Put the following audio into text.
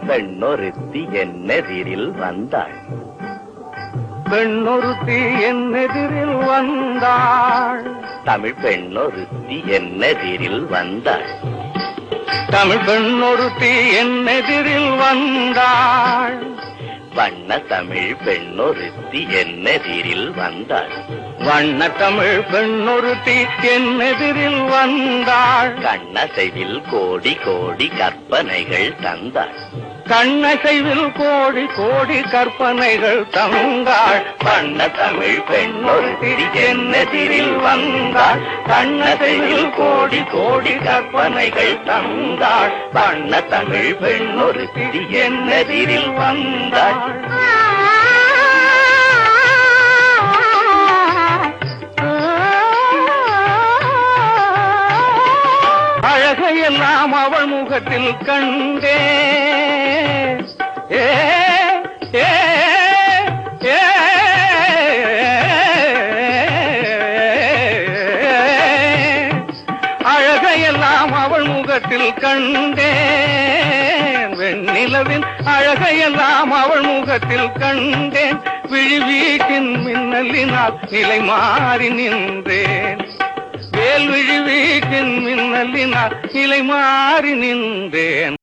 பெண்ணொருத்தி என்னெதிரில் வந்தாள். பெண்ணொருத்தி என்னெதிரில் வந்தாள். தமிழ் பெண்ணொருத்தி என்னெதிரில் வந்தாள். தமிழ் பெண்ணொருத்தி என்னெதிரில் வந்தாள். வண்ண தமிழ் பெண்ணொருத்தி என்னெதிரில் வந்தாள். வண்ண தமிழ் பெண்ணொருத்தி என்னெதிரில் வந்தாள். கண்ணசைவில் கோடி கோடி கற்பனைகள் தந்தாள். கண்ணசைவில் கோடி கோடி கற்பனைகள் தந்தாள். வண்ண தமிழ் பெண்ணொருத்தி என்னெதிரில் வந்தாள். கண்ணசைவில் கோடி கோடி கற்பனைகள் தந்தாள். வண்ண தமிழ் பெண்ணொருத்தி என்னெதிரில் வந்தாள். அழகையெல்லாம் அவள் முகத்தில் கண்டே. அழகையெல்லாம் அவள் முகத்தில் கண்டேன். வெண்ணிலவின் அழகையெல்லாம் அவள் முகத்தில் கண்டேன். விழிவீட்டின் மின்னலினால் நிலை மாறி நின்றேன். வேல் விழி வீட்டின் மின்னலினால் நிலை மாறி நின்றேன்.